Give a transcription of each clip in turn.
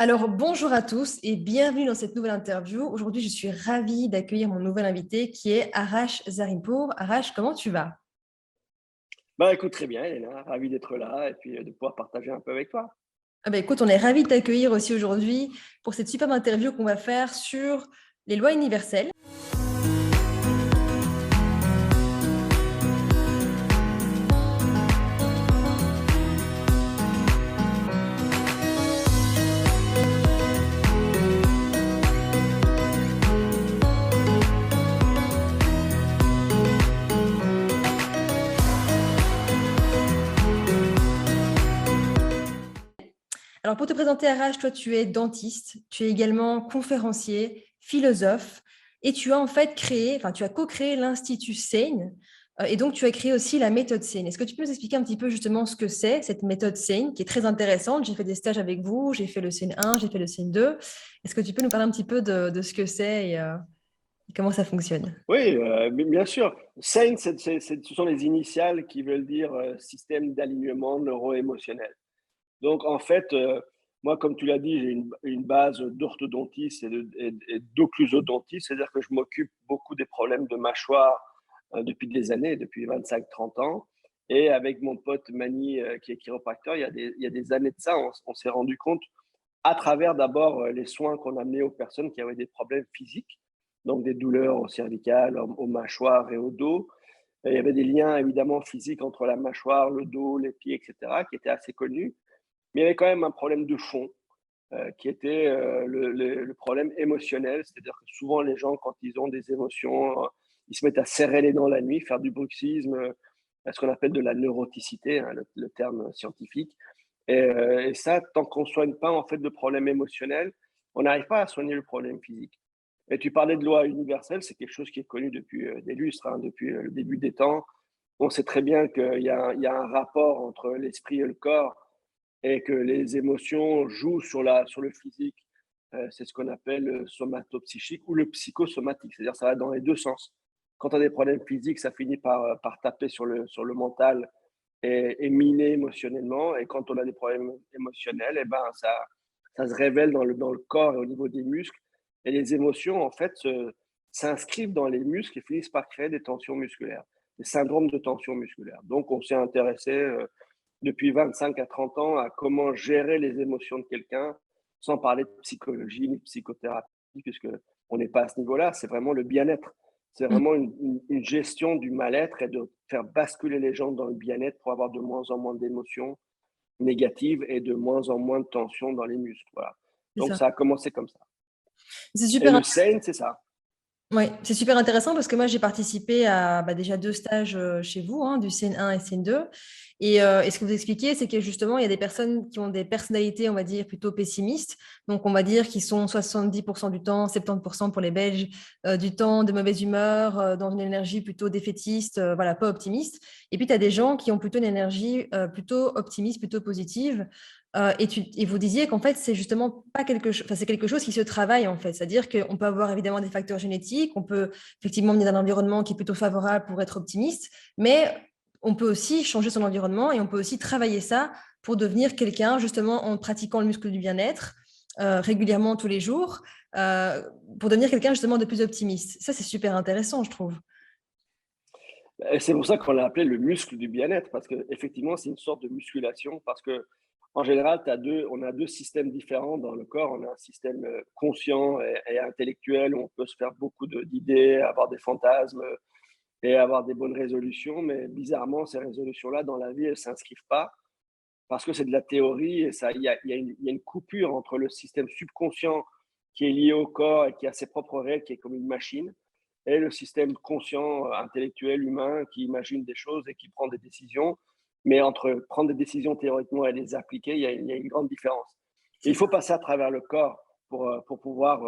Alors, bonjour à tous et bienvenue dans cette nouvelle interview. Aujourd'hui, je suis ravie d'accueillir mon nouvel invité qui est Arash Zarimpour. Arash, comment tu vas? Bah, écoute, très bien, Elena, ravi d'être là et puis de pouvoir partager un peu avec toi. Écoute, on est ravis de t'accueillir aussi aujourd'hui pour cette superbe interview qu'on va faire sur les lois universelles. Alors, pour te présenter, Arash, toi, tu es dentiste, tu es également conférencier, philosophe, et tu as en fait créé, enfin, tu as co-créé l'Institut Sane, et donc tu as créé aussi la méthode Sane. Est-ce que tu peux nous expliquer un petit peu justement ce que c'est, cette méthode Sane, qui est très intéressante? J'ai fait des stages avec vous, j'ai fait le Sane 1, j'ai fait le Sane 2. Est-ce que tu peux nous parler un petit peu de ce que c'est et comment ça fonctionne? Oui, bien sûr. SAIN, ce sont les initiales qui veulent dire système d'alignement neuro-émotionnel. Donc, en fait, moi, comme tu l'as dit, j'ai une base d'orthodontiste et d'occlusodontiste, c'est-à-dire que je m'occupe beaucoup des problèmes de mâchoire depuis des années, depuis 25-30 ans. Et avec mon pote Mani, qui est chiropracteur, il y a des années de ça, on s'est rendu compte à travers d'abord les soins qu'on amenait aux personnes qui avaient des problèmes physiques, donc des douleurs au cervical, aux mâchoires et au dos. Et il y avait des liens évidemment physiques entre la mâchoire, le dos, les pieds, etc., qui étaient assez connus. Mais il y avait quand même un problème de fond qui était le problème émotionnel. C'est-à-dire que souvent les gens, quand ils ont des émotions, ils se mettent à serrer les dents la nuit, faire du bruxisme, ce qu'on appelle de la neuroticité, hein, le terme scientifique. Et ça, tant qu'on ne soigne pas en fait de problème émotionnel, on n'arrive pas à soigner le problème physique. Et tu parlais de loi universelle, c'est quelque chose qui est connu depuis des lustres, hein, depuis le début des temps. On sait très bien qu'il y a un rapport entre l'esprit et le corps et que les émotions jouent sur le physique. C'est ce qu'on appelle le somatopsychique ou le psychosomatique, c'est-à-dire ça va dans les deux sens. Quand tu as des problèmes physiques, ça finit par taper sur le mental et miner émotionnellement. Et quand on a des problèmes émotionnels, eh ben, ça se révèle dans le corps et au niveau des muscles. Et les émotions, en fait, s'inscrivent dans les muscles et finissent par créer des tensions musculaires, des syndromes de tension musculaire. Donc, on s'est intéressé depuis 25 à 30 ans à comment gérer les émotions de quelqu'un, sans parler de psychologie ni de psychothérapie, puisque on n'est pas à ce niveau-là, c'est vraiment le bien-être. C'est vraiment une gestion du mal-être et de faire basculer les gens dans le bien-être pour avoir de moins en moins d'émotions négatives et de moins en moins de tensions dans les muscles. Voilà. C'est Donc ça. ça a commencé comme ça. C'est Et super. le SAIN, c'est ça. Oui, c'est super intéressant parce que moi, j'ai participé à déjà deux stages chez vous, hein, du CN1 et CN2. Et ce que vous expliquez, c'est que justement, il y a des personnes qui ont des personnalités, on va dire, plutôt pessimistes. Donc, on va dire qu'ils sont 70% du temps, 70% pour les Belges, du temps de mauvaise humeur, dans une énergie plutôt défaitiste, voilà, pas optimiste. Et puis, tu as des gens qui ont plutôt une énergie plutôt optimiste, plutôt positive. Et vous disiez qu'en fait, c'est justement pas quelque chose, enfin, c'est quelque chose qui se travaille en fait. C'est-à-dire qu'on peut avoir évidemment des facteurs génétiques, on peut effectivement venir d'un environnement qui est plutôt favorable pour être optimiste, mais on peut aussi changer son environnement et on peut aussi travailler ça pour devenir quelqu'un, justement en pratiquant le muscle du bien-être régulièrement tous les jours, euh, pour devenir quelqu'un justement de plus optimiste. Ça, c'est super intéressant, je trouve. Et c'est pour ça qu'on l'a appelé le muscle du bien-être, parce qu'effectivement, c'est une sorte de musculation, parce que en général, on a deux systèmes différents dans le corps. On a un système conscient et intellectuel où on peut se faire beaucoup d'idées, avoir des fantasmes et avoir des bonnes résolutions. Mais bizarrement, ces résolutions-là, dans la vie, elles ne s'inscrivent pas parce que c'est de la théorie et il y a une coupure entre le système subconscient qui est lié au corps et qui a ses propres règles, qui est comme une machine, et le système conscient, intellectuel, humain, qui imagine des choses et qui prend des décisions. Mais entre prendre des décisions théoriquement et les appliquer, il y a une grande différence. Et C'est il ça. faut passer à travers le corps pour pouvoir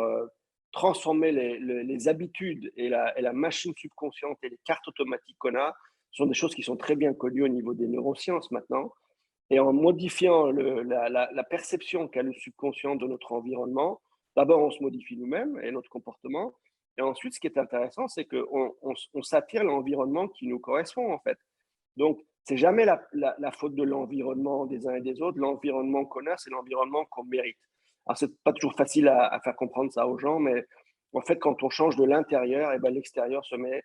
transformer les habitudes et la machine subconsciente et les cartes automatiques qu'on a sont des choses qui sont très bien connues au niveau des neurosciences maintenant. Et en modifiant la perception qu'a le subconscient de notre environnement, d'abord on se modifie nous-mêmes et notre comportement. Et ensuite, ce qui est intéressant, c'est qu'on s'attire l'environnement qui nous correspond en fait. Donc, c'est jamais la faute de l'environnement des uns et des autres. L'environnement qu'on a, c'est l'environnement qu'on mérite. Alors, c'est pas toujours facile à faire comprendre ça aux gens, mais en fait, quand on change de l'intérieur, et ben, l'extérieur se met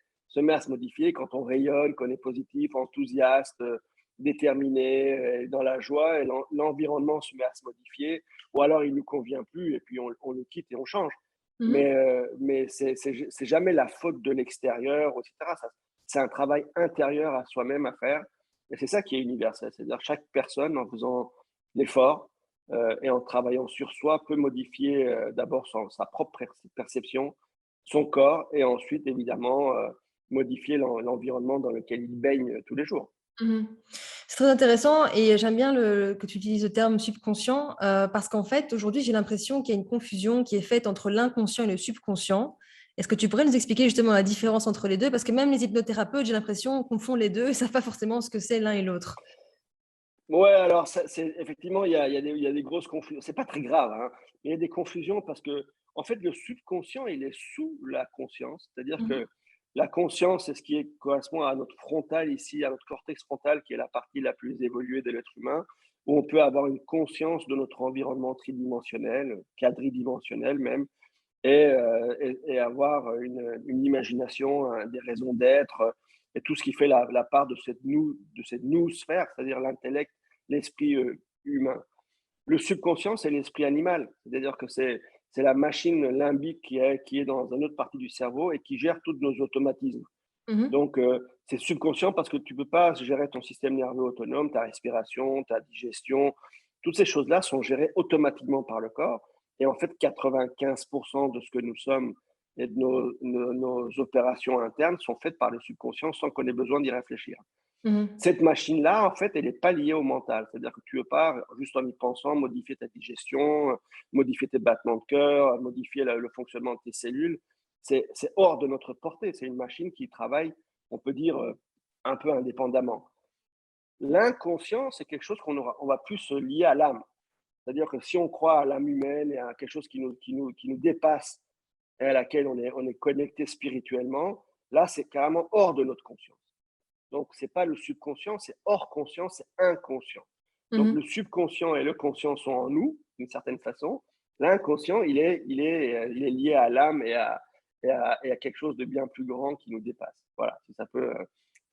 à se modifier. Quand on rayonne, qu'on est positif, enthousiaste, déterminé, dans la joie, et l'environnement se met à se modifier, ou alors il nous convient plus et puis on le quitte et on change. Mhm. Mais c'est jamais la faute de l'extérieur, etc. C'est un travail intérieur à soi-même à faire. Et c'est ça qui est universel. C'est-à-dire chaque personne, en faisant l'effort et en travaillant sur soi, peut modifier d'abord sa propre perception, son corps, et ensuite, évidemment, modifier l'environnement dans lequel il baigne tous les jours. Mhm. C'est très intéressant et j'aime bien que tu utilises le terme subconscient parce qu'en fait, aujourd'hui, j'ai l'impression qu'il y a une confusion qui est faite entre l'inconscient et le subconscient. Est-ce que tu pourrais nous expliquer justement la différence entre les deux? Parce que même les hypnothérapeutes, j'ai l'impression, confondent les deux et ne savent pas forcément ce que c'est l'un et l'autre. Ouais, alors effectivement, il y a des grosses confusions. C'est pas très grave, hein, mais il y a des confusions parce que, en fait, le subconscient, il est sous la conscience. C'est-à-dire Mhm. que la conscience, c'est ce qui correspond à notre frontal ici, à notre cortex frontal, qui est la partie la plus évoluée de l'être humain, où on peut avoir une conscience de notre environnement tridimensionnel, quadridimensionnel même, et avoir une imagination, des raisons d'être, et tout ce qui fait la part de cette nous sphère, c'est-à-dire l'intellect, l'esprit humain. Le subconscient, c'est l'esprit animal, c'est-à-dire que c'est la machine limbique qui est dans une autre partie du cerveau et qui gère tous nos automatismes. Mhm. Donc, c'est subconscient parce que tu ne peux pas gérer ton système nerveux autonome, ta respiration, ta digestion. Toutes ces choses-là sont gérées automatiquement par le corps. Et en fait, 95% de ce que nous sommes et de nos opérations internes sont faites par le subconscient sans qu'on ait besoin d'y réfléchir. Mhm. Cette machine-là, en fait, elle n'est pas liée au mental. C'est-à-dire que tu ne veux pas, juste en y pensant, modifier ta digestion, modifier tes battements de cœur, modifier le fonctionnement de tes cellules. C'est hors de notre portée. C'est une machine qui travaille, on peut dire, un peu indépendamment. L'inconscient, c'est quelque chose on va plus lier à l'âme. C'est-à-dire que si on croit à l'âme humaine et à quelque chose qui nous dépasse et à laquelle on est connecté spirituellement, là, c'est carrément hors de notre conscience. Donc, c'est pas le subconscient, c'est hors conscience, c'est inconscient. Donc, le Mhm. subconscient et le conscient sont en nous, d'une certaine façon. L'inconscient, il est lié à l'âme et à quelque chose de bien plus grand qui nous dépasse. Voilà, si ça peut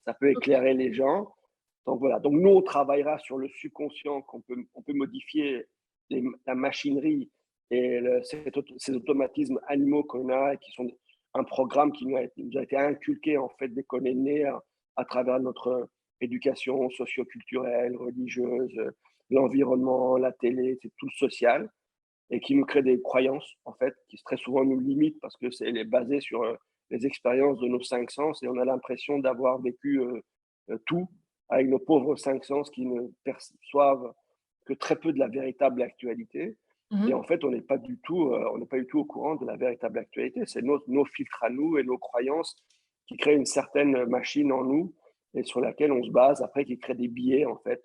Ok. éclairer les gens. Donc, voilà. Donc, nous, on travaillera sur le subconscient qu'on peut modifier la machinerie et ces automatismes animaux qu'on a, qui sont un programme qui nous a été inculqué, en fait, dès qu'on est né, à travers notre éducation socio-culturelle, religieuse, l'environnement, la télé, c'est tout social, et qui nous crée des croyances, en fait, qui très souvent nous limitent parce que c'est basé sur les expériences de nos cinq sens, et on a l'impression d'avoir vécu tout avec nos pauvres cinq sens qui ne perçoivent que très peu de la véritable actualité. Et en Mhm. fait, on n'est pas du tout au courant de la véritable actualité. C'est nos filtres à nous et nos croyances qui créent une certaine machine en nous et sur laquelle on se base après, qui crée des biais, en fait,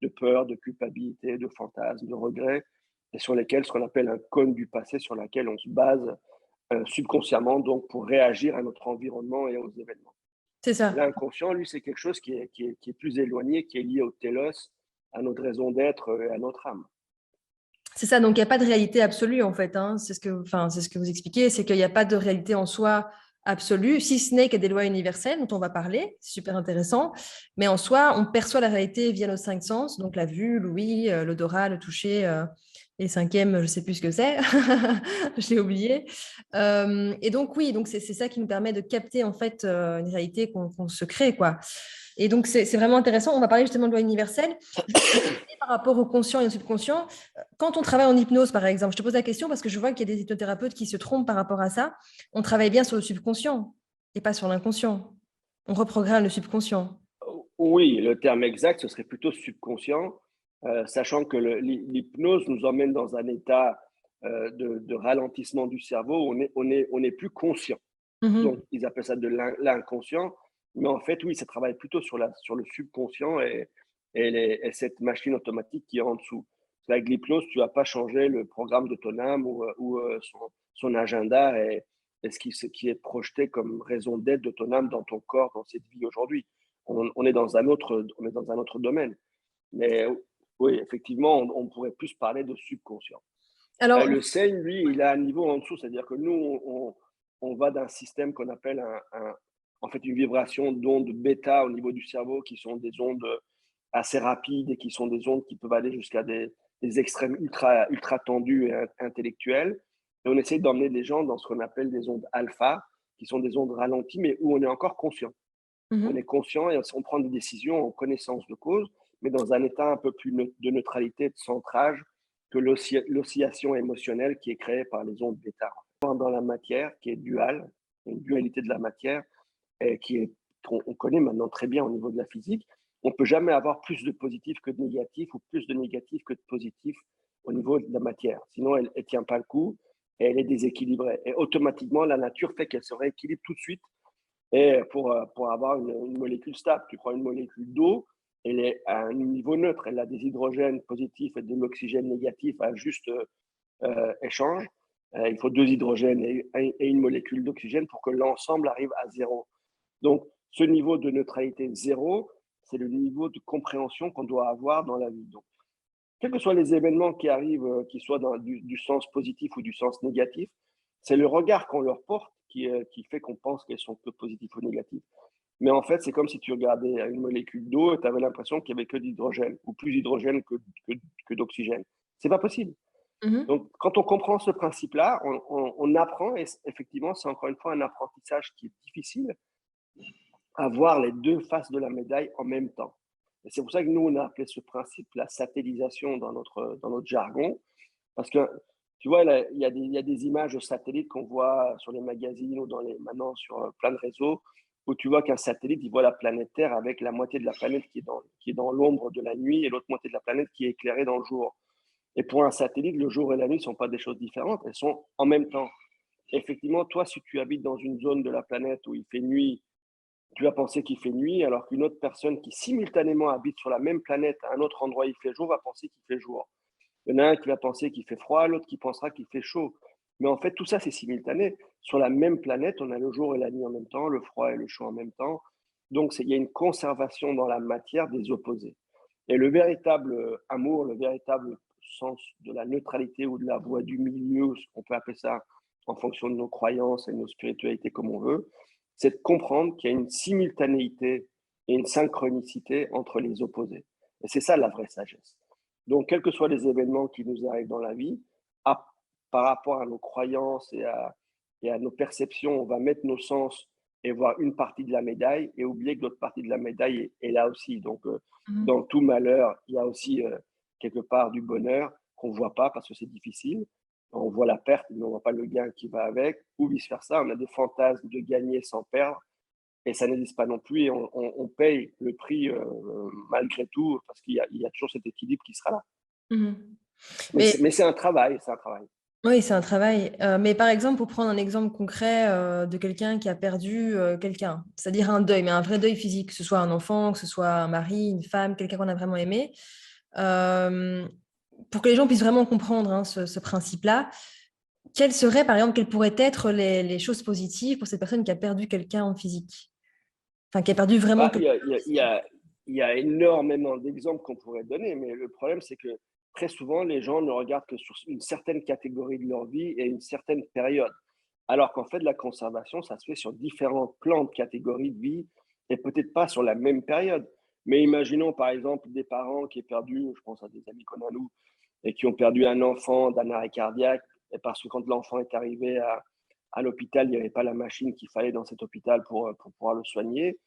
de peur, de culpabilité, de fantasmes, de regrets, et sur lesquels, ce qu'on appelle un cône du passé, sur laquelle on se base subconsciemment, donc pour réagir à notre environnement et aux événements. C'est ça. L'inconscient, lui, c'est quelque chose qui est plus éloigné, qui est lié au télos, à notre raison d'être et à notre âme. C'est ça, donc il n'y a pas de réalité absolue en fait, hein. Enfin, c'est ce que vous expliquez, c'est qu'il n'y a pas de réalité en soi absolue, si ce n'est qu'il y a des lois universelles dont on va parler, c'est super intéressant, mais en soi, on perçoit la réalité via nos cinq sens, donc la vue, l'ouïe, l'odorat, le toucher, et cinquième, je ne sais plus ce que c'est, je l'ai oublié. Et donc oui, donc c'est ça qui nous permet de capter en fait une réalité qu'on se crée, quoi. Et donc c'est vraiment intéressant, on va parler justement de loi universelle. Par rapport au conscient et au subconscient, quand on travaille en hypnose, par exemple, je te pose la question parce que je vois qu'il y a des hypnothérapeutes qui se trompent par rapport à ça. On travaille bien sur le subconscient et pas sur l'inconscient. On reprogramme le subconscient. Oui, le terme exact, ce serait plutôt subconscient, sachant que l'hypnose nous emmène dans un état de ralentissement du cerveau où on est plus conscient. Donc, Mhm. ils appellent ça de l'inconscient. Mais en fait, oui, ça travaille plutôt sur le subconscient et cette machine automatique qui est en dessous. Avec l'hypnose, tu vas pas changer le programme de ton âme ou son agenda et ce qui est projeté comme raison d'être de ton âme dans ton corps, dans cette vie aujourd'hui. On est dans un autre domaine. Mais oui, effectivement, on pourrait plus parler de subconscient. Alors, Le Seine, lui, il a un niveau en dessous, c'est-à-dire que nous, on va d'un système qu'on appelle en fait une vibration d'ondes bêta au niveau du cerveau, qui sont des ondes assez rapides et qui sont des ondes qui peuvent aller jusqu'à des extrêmes ultra tendus et intellectuels. Et on essaie d'emmener les gens dans ce qu'on appelle des ondes alpha, qui sont des ondes ralenties, mais où on est encore conscient. On est mhm, conscient et on prend des décisions en connaissance de cause, mais dans un état un peu plus de neutralité, de centrage, que l'oscillation émotionnelle qui est créée par les ondes bêta. Dans la matière, qui est duale, une dualité de la matière, et qu'on connaît maintenant très bien au niveau de la physique, on ne peut jamais avoir plus de positif que de négatif ou plus de négatif que de positif au niveau de la matière. Sinon, elle ne tient pas le coup et elle est déséquilibrée. Et automatiquement, la nature fait qu'elle se rééquilibre tout de suite. Et pour avoir une molécule stable, tu prends une molécule d'eau, elle est à un niveau neutre, elle a des hydrogènes positifs et de l'oxygène négatif à juste échange. Il faut deux hydrogènes et une molécule d'oxygène pour que l'ensemble arrive à zéro. Donc, ce niveau de neutralité zéro, c'est le niveau de compréhension qu'on doit avoir dans la vie. Donc, quels que soient les événements qui arrivent, qu'ils soient dans du sens positif ou du sens négatif, c'est le regard qu'on leur porte qui fait qu'on pense qu'elles sont que positives ou négatives. Mais en fait, c'est comme si tu regardais une molécule d'eau et tu avais l'impression qu'il n'y avait que d'hydrogène, ou plus d'hydrogène que d'oxygène. C'est pas possible. mhm. Donc, quand on comprend ce principe-là, on apprend, et effectivement, c'est encore une fois un apprentissage qui est difficile, à voir les deux faces de la médaille en même temps. Et c'est pour ça que nous, on a appelé ce principe la satellisation dans notre jargon, parce que, tu vois, là, il y a des images de satellites qu'on voit sur les magazines ou maintenant sur plein de réseaux, où tu vois qu'un satellite, il voit la planète Terre avec la moitié de la planète qui est dans l'ombre de la nuit et l'autre moitié de la planète qui est éclairée dans le jour. Et pour un satellite, le jour et la nuit ne sont pas des choses différentes, elles sont en même temps. Effectivement, toi, si tu habites dans une zone de la planète où il fait nuit, tu vas penser qu'il fait nuit, alors qu'une autre personne qui simultanément habite sur la même planète, à un autre endroit il fait jour, va penser qu'il fait jour. Il y en a un qui va penser qu'il fait froid, l'autre qui pensera qu'il fait chaud. Mais en fait, tout ça, c'est simultané. Sur la même planète, on a le jour et la nuit en même temps, le froid et le chaud en même temps. Donc, il y a une conservation dans la matière des opposés. Et le véritable amour, le véritable sens de la neutralité ou de la voie du milieu, on peut appeler ça en fonction de nos croyances et de nos spiritualités comme on veut, c'est de comprendre qu'il y a une simultanéité et une synchronicité entre les opposés. Et c'est ça la vraie sagesse. Donc, quels que soient les événements qui nous arrivent dans la vie, par rapport à nos croyances et à nos perceptions, on va mettre nos sens et voir une partie de la médaille et oublier que l'autre partie de la médaille est là aussi. Donc, Mhm. dans tout malheur, il y a aussi quelque part du bonheur qu'on ne voit pas parce que c'est difficile. On voit la perte, mais on ne voit pas le gain qui va avec, ou vice-versa. On a des fantasmes de gagner sans perdre, et ça n'existe pas non plus. Et on paye le prix malgré tout, parce qu'il y a toujours cet équilibre qui sera là. Mhm. Mais Mais c'est un travail, c'est un travail. oui, c'est un travail. Mais par exemple, pour prendre un exemple concret de quelqu'un qui a perdu quelqu'un, c'est-à-dire un deuil, mais un vrai deuil physique, que ce soit un enfant, que ce soit un mari, une femme, quelqu'un qu'on a vraiment aimé, euh, pour que les gens puissent vraiment comprendre hein, ce principe-là, quelles pourraient être les choses positives pour cette personne qui a perdu quelqu'un en physique? Enfin, qui a perdu vraiment Bah, il quelqu'un y a, il y en a- il y physique. a- il y a énormément d'exemples qu'on pourrait donner, mais le problème, c'est que très souvent, les gens ne regardent que sur une certaine catégorie de leur vie et une certaine période. Alors qu'en fait, la conservation, ça se fait sur différents plans de catégories de vie et peut-être pas sur la même période. Mais imaginons par exemple des parents qui ont perdu, je pense à des amis qu'on a nous, et qui ont perdu un enfant d'un arrêt cardiaque, et parce que quand l'enfant est arrivé à l'hôpital, il n'y avait pas la machine qu'il fallait dans cet hôpital pour pouvoir le soigner.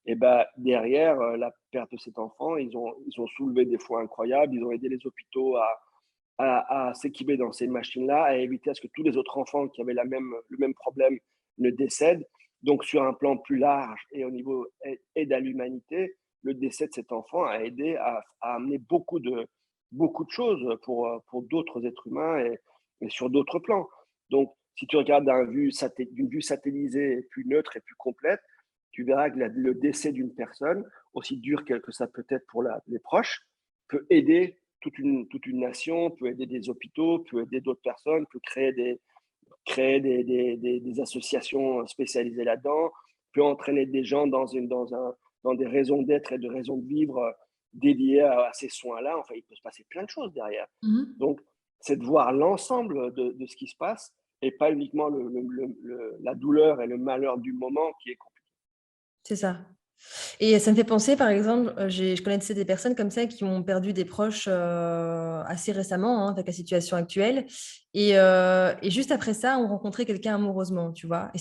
Et ben, derrière la perte de cet enfant, ils ont soulevé des fonds incroyables, ils ont aidé les hôpitaux à s'équiper dans ces machines-là, à éviter à ce que tous les autres enfants qui avaient le même problème ne décèdent. Donc, sur un plan plus large et au niveau aide à l'humanité, le décès de cet enfant a aidé à amener beaucoup de choses pour d'autres êtres humains et sur d'autres plans. Donc, si tu regardes d'une vue satellisée et plus neutre et plus complète, tu verras que le décès d'une personne, aussi dur que ça peut être pour les proches, peut aider toute une nation, peut aider des hôpitaux, peut aider d'autres personnes, peut créer des associations spécialisées là-dedans, peut entraîner des gens dans des raisons d'être et de raisons de vivre dédiées à ces soins-là. Enfin, il peut se passer plein de choses derrière. Mhm. Donc, c'est de voir l'ensemble de ce qui se passe et pas uniquement la douleur et le malheur du moment qui est compliqué. C'est ça. Et ça me fait penser, par exemple, je connaissais des personnes comme ça qui ont perdu des proches assez récemment, hein, avec la situation actuelle. Et juste après ça, on rencontrait quelqu'un amoureusement, tu vois. Et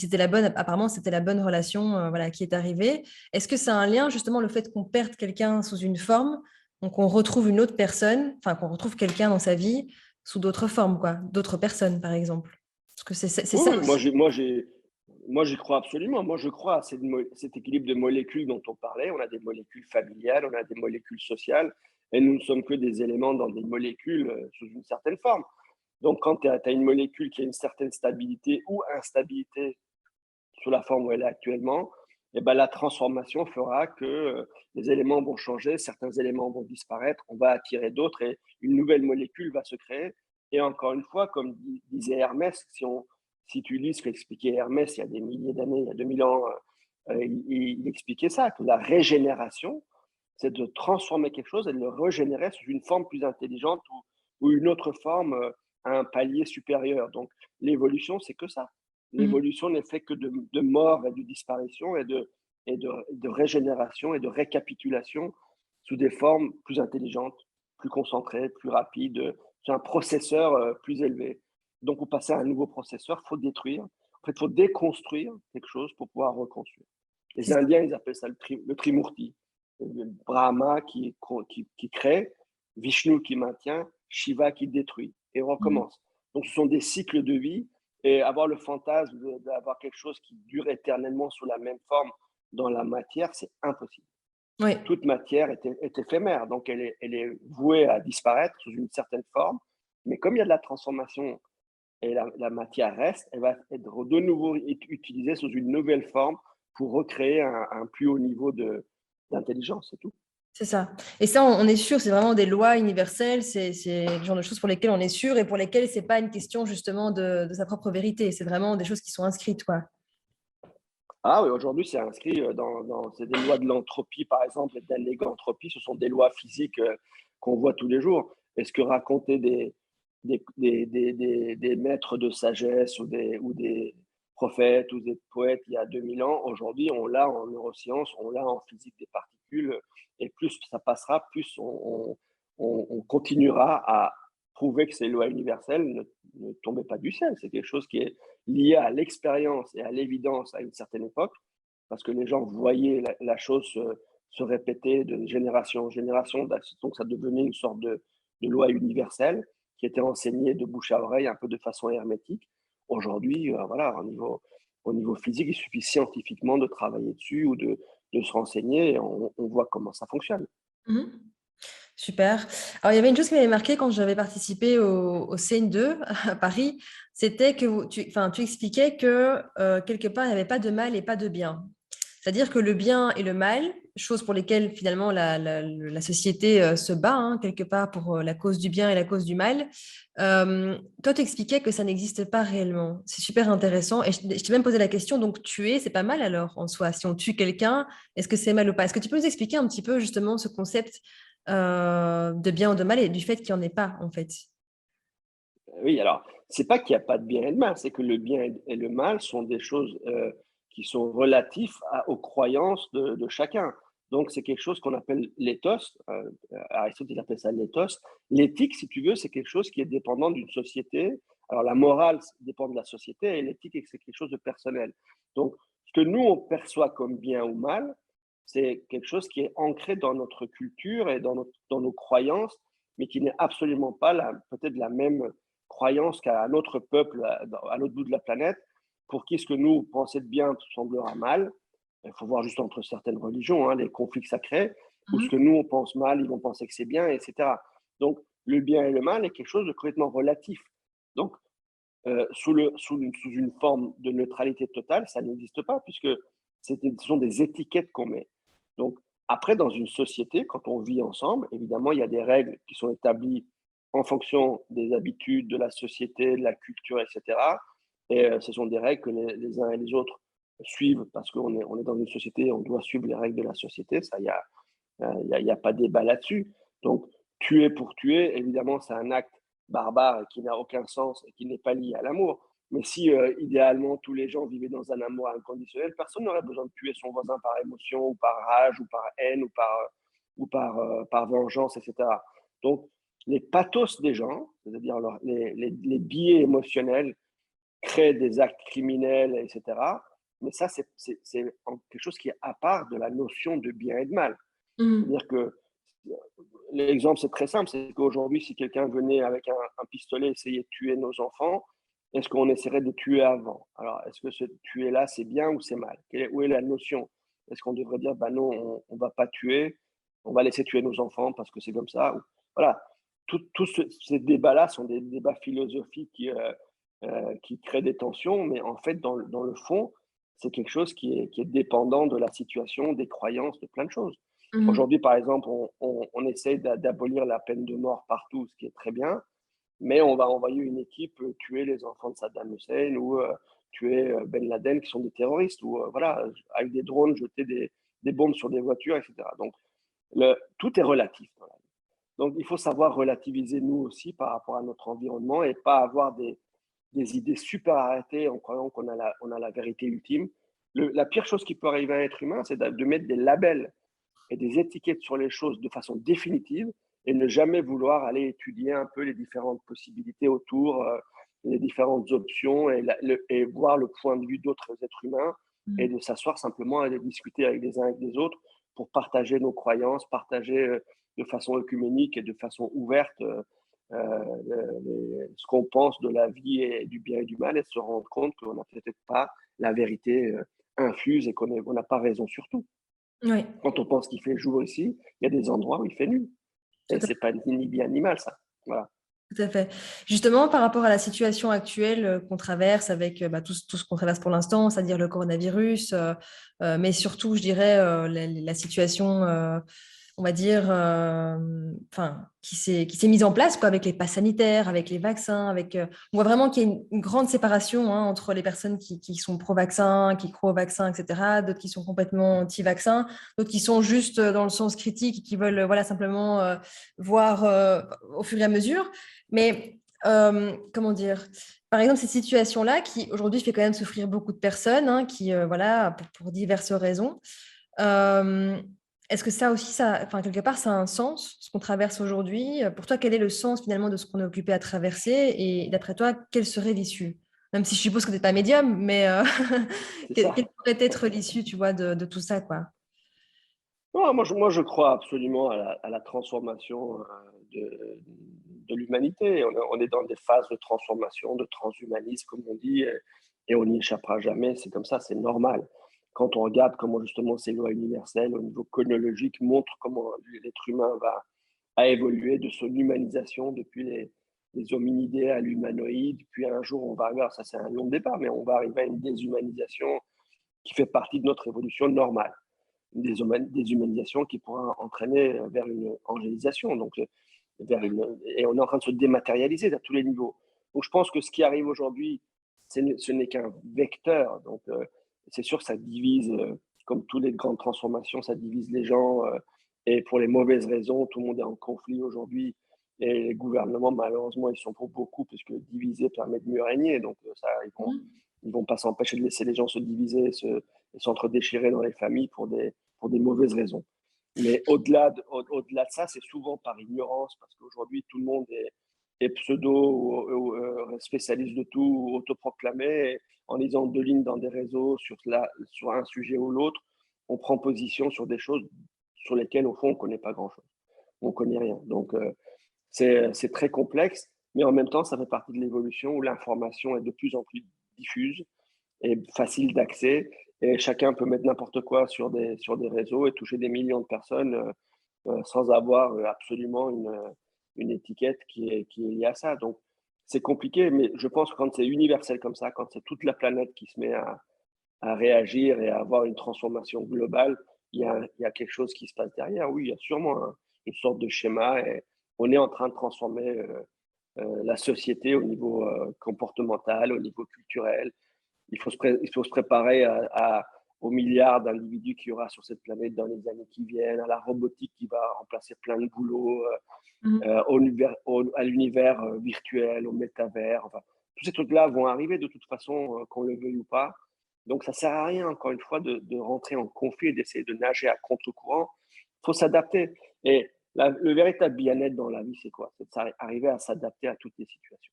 apparemment, c'était la bonne relation voilà, qui est arrivée. Est-ce que c'est un lien, justement, le fait qu'on perde quelqu'un sous une forme, donc qu'on retrouve une autre personne, enfin, qu'on retrouve quelqu'un dans sa vie sous d'autres formes, quoi, d'autres personnes, par exemple. Parce que c'est Oui, ça oui, aussi. moi, j'y crois absolument. Moi, je crois à cet équilibre de molécules dont on parlait. On a des molécules familiales, on a des molécules sociales, et nous ne sommes que des éléments dans des molécules sous une certaine forme. Donc, quand tu as une molécule qui a une certaine stabilité ou instabilité sous la forme où elle est actuellement, eh ben, la transformation fera que les éléments vont changer, certains éléments vont disparaître, on va attirer d'autres et une nouvelle molécule va se créer. Et encore une fois, comme disait Hermès, si tu lis ce qu'expliquait Hermès il y a des milliers d'années, il y a 2000 ans, il expliquait ça, que la régénération, c'est de transformer quelque chose et de le régénérer sous une forme plus intelligente ou une autre forme à un palier supérieur. Donc l'évolution, c'est que ça. Mhm. L'évolution n'est fait que de mort et de disparition et de régénération et de récapitulation sous des formes plus intelligentes, plus concentrées, plus rapides, sur un processeur plus élevé. Donc, pour passer à un nouveau processeur, il faut détruire. En fait, il faut déconstruire quelque chose pour pouvoir reconstruire. Les C'est ça. Indiens, ils appellent ça le Trimurti. Brahma qui crée, Vishnu qui maintient, Shiva qui détruit et Mhm. recommence. Donc, ce sont des cycles de vie et avoir le fantasme d'avoir quelque chose qui dure éternellement sous la même forme dans la matière, c'est impossible. Oui. Toute matière est éphémère, donc elle est vouée à disparaître sous une certaine forme. Mais comme il y a de la transformation et la matière reste, elle va être de nouveau utilisée sous une nouvelle forme pour recréer un plus haut niveau d'intelligence, c'est tout. C'est ça. Et ça, on est sûr, c'est vraiment des lois universelles, c'est le genre de choses pour lesquelles on est sûr et pour lesquelles c'est pas une question justement de sa propre vérité. C'est vraiment des choses qui sont inscrites, quoi. Ah oui, aujourd'hui, c'est inscrit c'est des lois de l'entropie, par exemple, et de la négantropie. Ce sont des lois physiques qu'on voit tous les jours. Et ce que racontaient des maîtres de sagesse ou des prophètes ou des poètes il y a 2000 ans, aujourd'hui, on l'a en neurosciences, on l'a en physique des particules. Et plus ça passera, plus on continuera à prouver que ces lois universelles ne tombaient pas du ciel. C'est quelque chose qui est lié à l'expérience et à l'évidence à une certaine époque, parce que les gens voyaient la chose se répéter de génération en génération, donc ça devenait une sorte de loi universelle qui était enseignée de bouche à oreille, un peu de façon hermétique. Aujourd'hui, voilà, au niveau physique, il suffit scientifiquement de travailler dessus ou de se renseigner et on voit comment ça fonctionne. Mhm. Super. Alors, il y avait une chose qui m'avait marqué quand j'avais participé au CN2 à Paris, c'était que enfin, tu expliquais que quelque part, il n'y avait pas de mal et pas de bien. C'est-à-dire que le bien et le mal, choses pour lesquelles finalement la société se bat, hein, quelque part pour la cause du bien et la cause du mal, toi, tu expliquais que ça n'existe pas réellement. C'est super intéressant. Et je t'ai même posé la question, donc tuer, c'est pas mal alors en soi. Si on tue quelqu'un, est-ce que c'est mal ou pas? Est-ce que tu peux nous expliquer un petit peu justement ce concept de bien ou de mal et du fait qu'il n'y en ait pas en fait? Oui, alors, c'est pas qu'il n'y a pas de bien et de mal, c'est que le bien et le mal sont des choses qui sont relatifs aux croyances de chacun. Donc, c'est quelque chose qu'on appelle l'éthos. Aristote, il appelle ça l'éthos. L'éthique, si tu veux, c'est quelque chose qui est dépendant d'une société. Alors, la morale dépend de la société et l'éthique, c'est quelque chose de personnel. Donc, ce que nous, on perçoit comme bien ou mal, c'est quelque chose qui est ancré dans notre culture et dans nos croyances, mais qui n'est absolument pas peut-être la même croyance qu'à un autre peuple à l'autre bout de la planète, pour qui ce que nous pensons de bien semblera mal. Il faut voir juste entre certaines religions, hein, les conflits que ça crée, ou ce que nous, on pense mal, ils vont penser que c'est bien, etc. Donc, le bien et le mal est quelque chose de complètement relatif. Donc, sous une forme de neutralité totale, ça n'existe pas, puisque ce sont des étiquettes qu'on met. Donc, après, dans une société, quand on vit ensemble, évidemment, il y a des règles qui sont établies en fonction des habitudes de la société, de la culture, etc. Et ce sont des règles que les uns et les autres suivent parce qu'on est dans une société, on doit suivre les règles de la société. Ça, il y a pas débat là-dessus. Donc, tuer pour tuer, évidemment, c'est un acte barbare et qui n'a aucun sens et qui n'est pas lié à l'amour. Mais si idéalement tous les gens vivaient dans un amour inconditionnel, personne n'aurait besoin de tuer son voisin par émotion ou par rage ou par haine ou par vengeance, etc. Donc les pathos des gens, c'est-à-dire les biais émotionnels, créent des actes criminels, etc. Mais ça, c'est quelque chose qui est à part de la notion de bien et de mal. Mmh. C'est-à-dire que l'exemple, c'est très simple, c'est qu'aujourd'hui, si quelqu'un venait avec un pistolet essayer de tuer nos enfants, est-ce qu'on essaierait de tuer avant? Alors, est-ce que ce tuer-là, c'est bien ou c'est mal? Où est la notion? Est-ce qu'on devrait dire, bah non, on va pas tuer, on va laisser tuer nos enfants parce que c'est comme ça? Voilà, ces débats-là sont des débats philosophiques qui créent des tensions, mais en fait, dans le fond, c'est quelque chose qui est dépendant de la situation, des croyances, de plein de choses. Mmh. Aujourd'hui, par exemple, on essaye d'abolir la peine de mort partout, ce qui est très bien, mais on va envoyer une équipe tuer les enfants de Saddam Hussein ou tuer Ben Laden, qui sont des terroristes, ou voilà, avec des drones, jeter des bombes sur des voitures, etc. Donc, tout est relatif dans la vie. Donc, il faut savoir relativiser nous aussi par rapport à notre environnement et pas avoir des idées super arrêtées en croyant qu'on a la vérité ultime. La pire chose qui peut arriver à un être humain, c'est de mettre des labels et des étiquettes sur les choses de façon définitive et ne jamais vouloir aller étudier un peu les différentes possibilités autour, les différentes options et voir le point de vue d'autres êtres humains et Mmh. de s'asseoir simplement et de discuter avec les uns avec les autres pour partager nos croyances, partager de façon œcuménique et de façon ouverte ce qu'on pense de la vie et du bien et du mal et se rendre compte qu'on n'a peut-être pas la vérité infuse et qu'on n'a pas raison sur tout. Oui, Quand on pense qu'il fait jour ici, il y a des endroits où il fait nuit tout et à c'est pas ni bien ni mal ça. Voilà. Tout à fait. Justement, par rapport à la situation actuelle qu'on traverse avec bah, tout ce qu'on traverse pour l'instant, c'est-à-dire le coronavirus, mais surtout, je dirais, la situation, on va dire, enfin, qui s'est mise en place quoi, avec les passes sanitaires, avec les vaccins, on voit vraiment qu'il y a une grande séparation hein, entre les personnes qui sont pro-vaccin, qui croient au vaccin, etc., d'autres qui sont complètement anti-vaccin, d'autres qui sont juste dans le sens critique et qui veulent voilà, simplement voir au fur et à mesure. Mais comment dire? Par exemple, cette situation-là qui aujourd'hui fait quand même souffrir beaucoup de personnes, hein, qui voilà pour diverses raisons. Euh, Est-ce que ça aussi, enfin quelque part, ça a un sens ce qu'on traverse aujourd'hui? Pour toi, quel est le sens finalement de ce qu'on est occupé à traverser? Et d'après toi, quelle serait l'issue? Même si je suppose que tu n'es pas médium, mais C'est quelle ça. pourrait être l'issue, tu vois, de tout ça, quoi? Non, moi je crois absolument à la transformation de l'humanité. On est dans des phases de transformation, de transhumanisme, comme on dit, et on n'y échappera jamais. C'est comme ça, c'est normal. Quand on regarde comment justement ces lois universelles au niveau chronologique montrent comment l'être humain a évolué de son humanisation depuis les hominidés à l'humanoïde, puis un jour on va arriver, alors ça c'est un long débat, mais on va arriver à une déshumanisation qui fait partie de notre évolution normale, déshumanisation qui pourra entraîner vers une angélisation, donc et on est en train de se dématérialiser à tous les niveaux. Donc je pense que ce qui arrive aujourd'hui, ce n'est qu'un vecteur, donc c'est sûr que ça divise, comme toutes les grandes transformations, ça divise les gens, et pour les mauvaises raisons, tout le monde est en conflit aujourd'hui, et les gouvernements, malheureusement, ils sont pour beaucoup, puisque diviser permet de mieux régner, donc ça, ils vont pas s'empêcher de laisser les gens se diviser et s'entre-déchirer dans les familles pour des mauvaises raisons. Mais au-delà de ça, c'est souvent par ignorance, parce qu'aujourd'hui, tout le monde est pseudo ou spécialiste de tout, ou autoproclamé. En lisant deux lignes dans des réseaux sur un sujet ou l'autre, on prend position sur des choses sur lesquelles, au fond, on ne connaît pas grand-chose. On ne connaît rien. Donc, c'est très complexe, mais en même temps, ça fait partie de l'évolution où l'information est de plus en plus diffuse et facile d'accès. Et chacun peut mettre n'importe quoi sur des réseaux et toucher des millions de personnes sans avoir absolument une étiquette qui est liée à ça. Donc, c'est compliqué, mais je pense que quand c'est universel comme ça, quand c'est toute la planète qui se met à réagir et à avoir une transformation globale, il y a quelque chose qui se passe derrière. Oui, il y a sûrement une sorte de schéma et on est en train de transformer la société au niveau comportemental, au niveau culturel. Il faut se préparer aux milliards d'individus qu'il y aura sur cette planète dans les années qui viennent, à la robotique qui va remplacer plein de boulots, à l'univers virtuel, au métavers. Enfin, tous ces trucs-là vont arriver de toute façon, qu'on le veuille ou pas. Donc, ça sert à rien, encore une fois, de rentrer en conflit et d'essayer de nager à contre-courant. Il faut s'adapter. Et le véritable bien-être dans la vie, c'est quoi? C'est d'arriver à s'adapter à toutes les situations.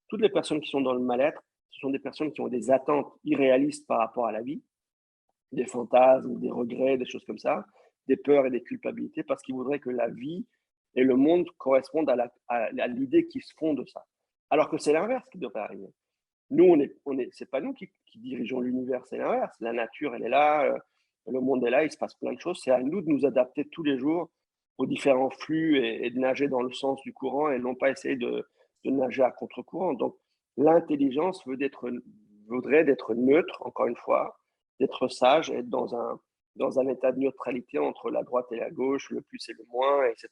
Toutes les personnes qui sont dans le mal-être, ce sont des personnes qui ont des attentes irréalistes par rapport à la vie, des fantasmes, des regrets, des choses comme ça, des peurs et des culpabilités, parce qu'ils voudraient que la vie et le monde correspondent à l'idée qu'ils se font de ça. Alors que c'est l'inverse qui devrait arriver. Nous, c'est pas nous qui dirigeons l'univers, c'est l'inverse. La nature, elle est là, le monde est là, il se passe plein de choses. C'est à nous de nous adapter tous les jours aux différents flux et de nager dans le sens du courant et non pas essayer de nager à contre-courant. Donc, l'intelligence voudrait d'être neutre, encore une fois, d'être sage, être dans un état de neutralité entre la droite et la gauche, le plus et le moins, etc.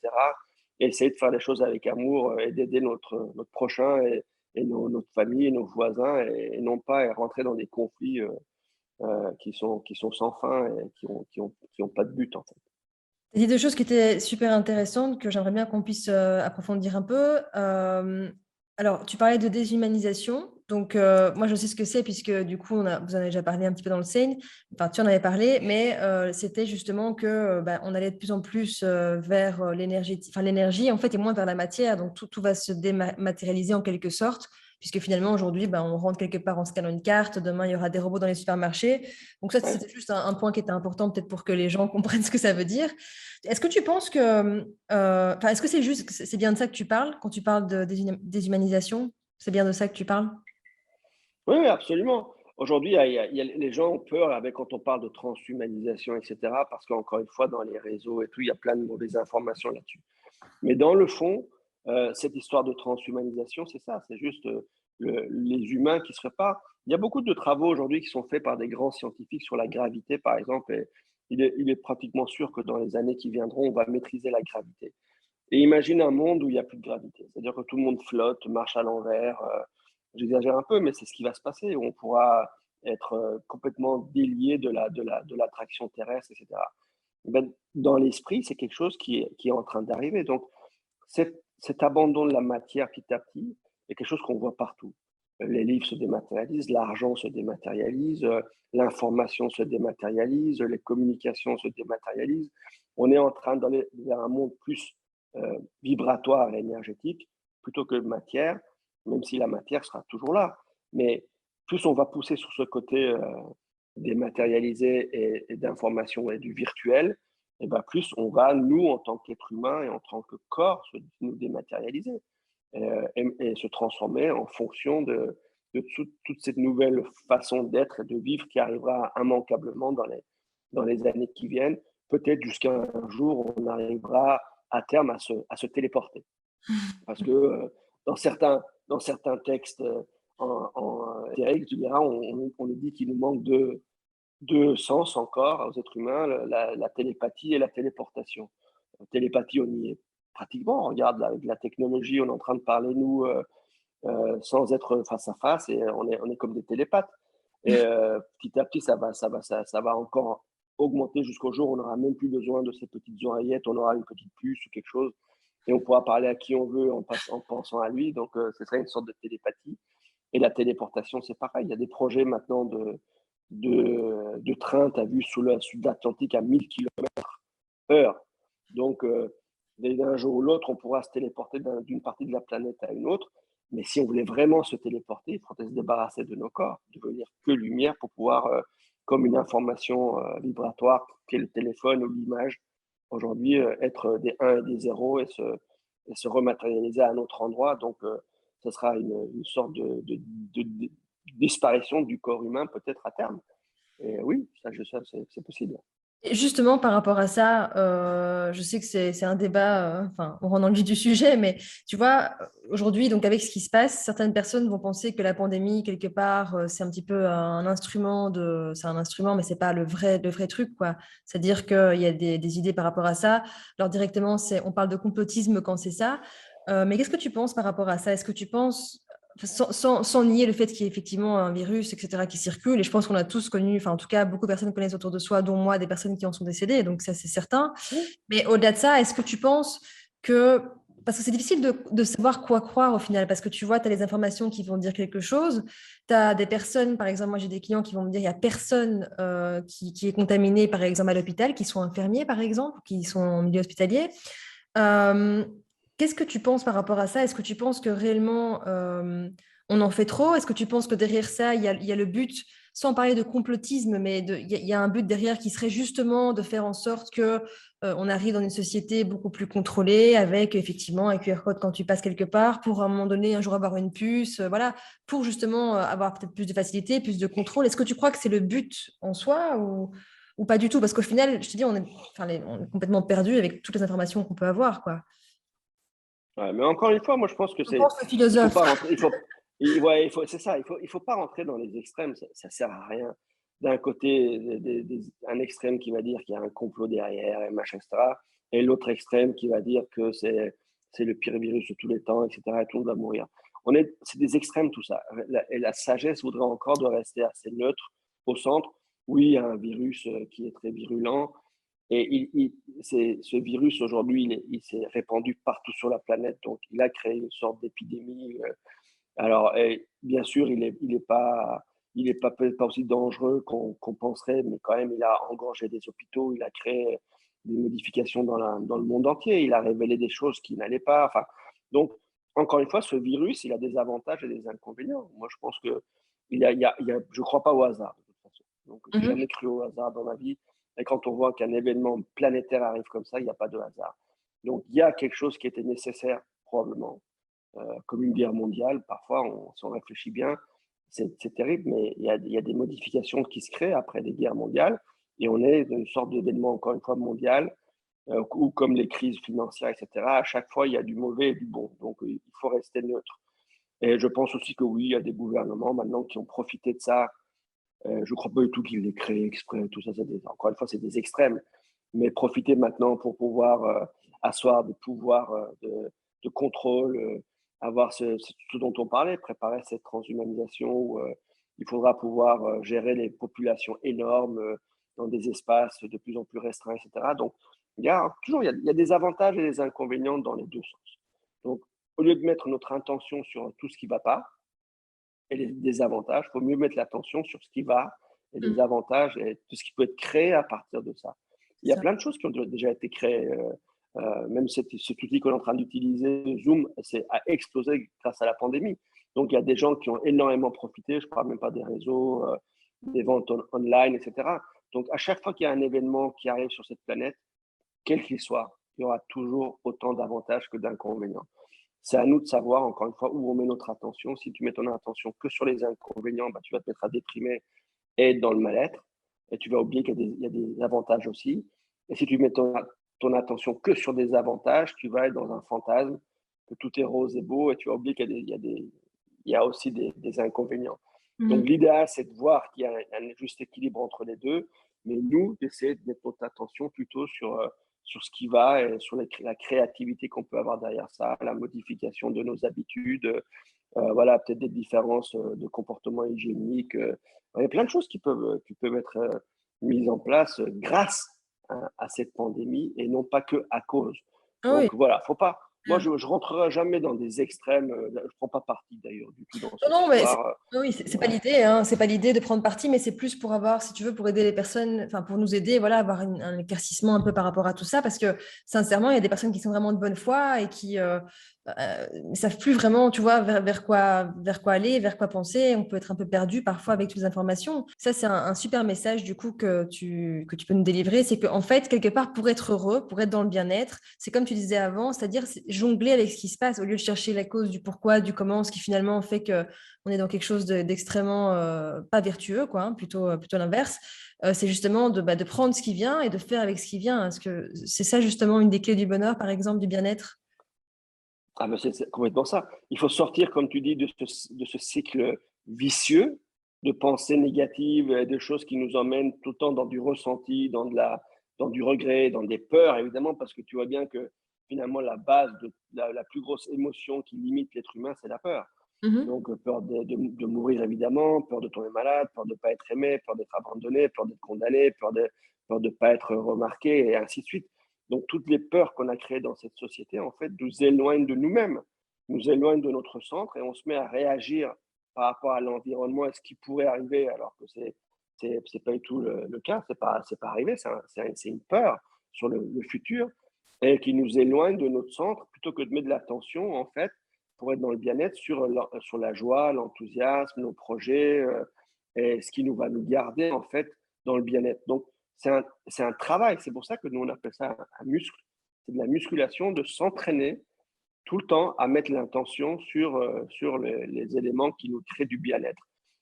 Et essayer de faire les choses avec amour et d'aider notre prochain et notre famille et nos voisins et non pas rentrer dans des conflits qui sont sans fin et qui ont pas de but en fait. Tu as dit deux choses qui étaient super intéressantes que j'aimerais bien qu'on puisse approfondir un peu. Alors, tu parlais de déshumanisation. Donc, moi, je sais ce que c'est puisque du coup, vous en avez déjà parlé un petit peu dans le scène. Enfin, tu en avais parlé, mais c'était justement que on allait de plus en plus vers l'énergie, enfin l'énergie en fait, et moins vers la matière. Donc, tout va se dématérialiser en quelque sorte, puisque finalement, aujourd'hui, on rentre quelque part, on scanne une carte. Demain, il y aura des robots dans les supermarchés. Donc, ça, Ouais. c'était juste un point qui était important peut-être pour que les gens comprennent ce que ça veut dire. Est-ce que tu penses que, est-ce que c'est bien de ça que tu parles quand tu parles de déshumanisation? C'est bien de ça que tu parles? Oui, oui, absolument. Aujourd'hui, les gens ont peur quand on parle de transhumanisation, etc., parce qu'encore une fois, dans les réseaux et tout, il y a plein de mauvaises informations là-dessus. Mais dans le fond, cette histoire de transhumanisation, c'est ça, c'est juste les humains qui se réparent. Il y a beaucoup de travaux aujourd'hui qui sont faits par des grands scientifiques sur la gravité, par exemple, et il est pratiquement sûr que dans les années qui viendront, on va maîtriser la gravité. Et imagine un monde où il n'y a plus de gravité, c'est-à-dire que tout le monde flotte, marche à l'envers. J'exagère un peu, mais c'est ce qui va se passer. On pourra être complètement délié de l'attraction terrestre, etc. Ben, dans l'esprit, c'est quelque chose qui est en train d'arriver. Donc, cet abandon de la matière petit à petit est quelque chose qu'on voit partout. Les livres se dématérialisent, l'argent se dématérialise, l'information se dématérialise, les communications se dématérialisent. On est en train d'aller vers un monde plus vibratoire et énergétique plutôt que matière, même si la matière sera toujours là. Mais plus on va pousser sur ce côté dématérialisé et d'information et du virtuel, et ben plus on va, nous, en tant qu'être humain et en tant que corps, nous dématérialiser et se transformer en fonction de toute cette nouvelle façon d'être et de vivre qui arrivera immanquablement dans les années qui viennent. Peut-être jusqu'à un jour, où on arrivera à terme à se téléporter. Parce que dans certains textes théoriques, tu diras, on nous dit qu'il nous manque deux sens encore aux êtres humains, la télépathie et la téléportation. Télépathie, on y est pratiquement. Regarde, avec la technologie, on est en train de parler, nous, sans être face à face, et on est comme des télépathes. Et petit à petit, ça va encore augmenter jusqu'au jour où on n'aura même plus besoin de ces petites oreillettes, on aura une petite puce ou quelque chose, et on pourra parler à qui on veut en pensant à lui. Donc, ce serait une sorte de télépathie. Et la téléportation, c'est pareil. Il y a des projets maintenant de train, tu as vu, sous l'Atlantique à 1000 km/h. Donc, d'un jour ou l'autre, on pourra se téléporter d'une partie de la planète à une autre. Mais si on voulait vraiment se téléporter, il faudrait se débarrasser de nos corps, devenir que lumière pour pouvoir, comme une information vibratoire, qu'est le téléphone ou l'image, aujourd'hui, être des 1 et des 0 et se rematérialiser à un autre endroit. Donc, ce sera une sorte de disparition du corps humain peut-être à terme. Et oui, ça, c'est possible. Et justement, par rapport à ça, je sais que c'est un débat, on rentre dans le vif du sujet, mais tu vois, aujourd'hui, donc avec ce qui se passe, certaines personnes vont penser que la pandémie, quelque part, c'est un petit peu c'est un instrument, mais c'est pas le vrai truc, quoi. C'est-à-dire qu'il y a des idées par rapport à ça. Alors directement, on parle de complotisme quand c'est ça. Mais qu'est-ce que tu penses par rapport à ça? Est-ce que tu penses sans nier le fait qu'il y ait effectivement un virus, etc., qui circule. Et je pense qu'on a tous connu, enfin, en tout cas, beaucoup de personnes connaissent autour de soi, dont moi, des personnes qui en sont décédées. Donc, ça, c'est certain. Mais au-delà de ça, est-ce que tu penses que... Parce que c'est difficile de savoir quoi croire au final, parce que tu vois, tu as les informations qui vont dire quelque chose. Tu as des personnes, par exemple, moi j'ai des clients qui vont me dire il n'y a personne qui est contaminé, par exemple, à l'hôpital, qui sont infirmiers, par exemple, qui sont en milieu hospitalier. Euh, Qu'est-ce que tu penses par rapport à ça? Est-ce que tu penses que réellement on en fait trop? Est-ce que tu penses que derrière ça, il y a le but, sans parler de complotisme, mais il y a un but derrière qui serait justement de faire en sorte que on arrive dans une société beaucoup plus contrôlée, avec effectivement un QR code quand tu passes quelque part, pour à un moment donné, un jour avoir une puce, voilà, pour justement avoir peut-être plus de facilité, plus de contrôle. Est-ce que tu crois que c'est le but en soi ou pas du tout? Parce qu'au final, je te dis, on est complètement perdu avec toutes les informations qu'on peut avoir, quoi. Ouais, mais encore une fois, moi, je pense que Je pense le il faut philosophe. pas rentrer, ouais, c'est ça, il faut pas rentrer dans les extrêmes, ça sert à rien. D'un côté, un extrême qui va dire qu'il y a un complot derrière et machin, etc. Et l'autre extrême qui va dire que c'est le pire virus de tous les temps, etc. Et tout le monde va mourir. C'est des extrêmes, tout ça. Et la sagesse voudrait encore de rester assez neutre au centre. Oui, il y a un virus qui est très virulent, et ce virus, aujourd'hui, il s'est répandu partout sur la planète, donc il a créé une sorte d'épidémie. Alors, bien sûr, il est pas peut-être pas aussi dangereux qu'on penserait, mais quand même, il a engorgé des hôpitaux, il a créé des modifications dans le monde entier, il a révélé des choses qui n'allaient pas. Enfin, donc, encore une fois, ce virus, il a des avantages et des inconvénients. Moi, je pense que je crois pas au hasard, de toute façon. Donc, j'ai Mhm. jamais cru au hasard dans ma vie. Et quand on voit qu'un événement planétaire arrive comme ça, il n'y a pas de hasard. Donc, il y a quelque chose qui était nécessaire, probablement, comme une guerre mondiale. Parfois, si on réfléchit bien, c'est terrible, mais il y a des modifications qui se créent après des guerres mondiales, et on est dans une sorte d'événement, encore une fois, mondial, ou comme les crises financières, etc. À chaque fois, il y a du mauvais et du bon, donc il faut rester neutre. Et je pense aussi que oui, il y a des gouvernements maintenant qui ont profité de ça. Je ne crois pas du tout qu'ils l'aient créé exprès, tout ça, encore une fois, c'est des extrêmes, mais profiter maintenant pour pouvoir asseoir des pouvoirs de contrôle, avoir ce dont on parlait, préparer cette transhumanisation où il faudra pouvoir gérer les populations énormes dans des espaces de plus en plus restreints, etc. Donc, il y a des avantages et des inconvénients dans les deux sens. Donc, au lieu de mettre notre intention sur tout ce qui ne va pas et les désavantages, il faut mieux mettre l'attention sur ce qui va et les Mhm. avantages et tout ce qui peut être créé à partir de ça. Il C'est y a ça. plein de choses qui ont déjà été créées. Même cet outil qu'on est en train d'utiliser, Zoom, a explosé grâce à la pandémie. Donc, il y a des gens qui ont énormément profité. Je ne parle même pas des réseaux, des ventes online, etc. Donc, à chaque fois qu'il y a un événement qui arrive sur cette planète, quel qu'il soit, il y aura toujours autant d'avantages que d'inconvénients. C'est à nous de savoir, encore une fois, où on met notre attention. Si tu mets ton attention que sur les inconvénients, bah, tu vas te mettre à déprimer et être dans le mal-être. Et tu vas oublier qu'il y a des avantages aussi. Et si tu mets ton attention que sur des avantages, tu vas être dans un fantasme, que tout est rose et beau, et tu vas oublier il y a aussi des inconvénients. Donc Mhm. l'idéal, c'est de voir qu'il y a un juste équilibre entre les deux, mais nous, d'essayer de mettre notre attention plutôt sur ce qui va et sur la créativité qu'on peut avoir derrière ça, la modification de nos habitudes, voilà, peut-être des différences de comportement hygiénique. Il y a plein de choses qui peuvent être mises en place grâce à cette pandémie et non pas que à cause. Ah oui. Donc voilà, faut pas. Moi, je rentrerai jamais dans des extrêmes. Je prends pas parti d'ailleurs du tout dans Non, cette non, mais histoire. oui, c'est pas Voilà. l'idée, hein. C'est pas l'idée de prendre parti, mais c'est plus pour avoir, si tu veux, pour aider les personnes, enfin pour nous aider, voilà, avoir un éclaircissement un peu par rapport à tout ça, parce que sincèrement, il y a des personnes qui sont vraiment de bonne foi et qui ne savent plus vraiment, tu vois, vers quoi aller, vers quoi penser. On peut être un peu perdu parfois avec toutes les informations. Ça, c'est un super message du coup que tu peux nous délivrer, c'est qu'en fait, quelque part, pour être heureux, pour être dans le bien-être, c'est comme tu disais avant, c'est-à-dire jongler avec ce qui se passe au lieu de chercher la cause du pourquoi, du comment, ce qui finalement fait que on est dans quelque chose d'extrêmement pas vertueux, quoi, hein, plutôt l'inverse. C'est justement de prendre ce qui vient et de faire avec ce qui vient. Parce que c'est ça justement une des clés du bonheur, par exemple, du bien-être. Ah, mais c'est complètement ça. Il faut sortir, comme tu dis, de ce cycle vicieux de pensées négatives et de choses qui nous emmènent tout le temps dans du ressenti, dans du regret, dans des peurs, évidemment, parce que tu vois bien que finalement, la base de la plus grosse émotion qui limite l'être humain, c'est la peur. Mhm. Donc, peur de mourir évidemment, peur de tomber malade, peur de ne pas être aimé, peur d'être abandonné, peur d'être condamné, peur de pas être remarqué et ainsi de suite. Donc, toutes les peurs qu'on a créées dans cette société, en fait, nous éloignent de nous-mêmes, nous éloignent de notre centre et on se met à réagir par rapport à l'environnement et ce qui pourrait arriver alors que c'est pas du tout le cas, c'est pas arrivé, c'est une peur sur le futur et qui nous éloigne de notre centre plutôt que de mettre de l'attention, en fait, pour être dans le bien-être sur la joie, l'enthousiasme, nos projets et ce qui nous va nous garder en fait dans le bien-être. Donc c'est un travail, c'est pour ça que nous on appelle ça un muscle. C'est de la musculation, de s'entraîner tout le temps à mettre l'intention sur les éléments qui nous créent du bien-être.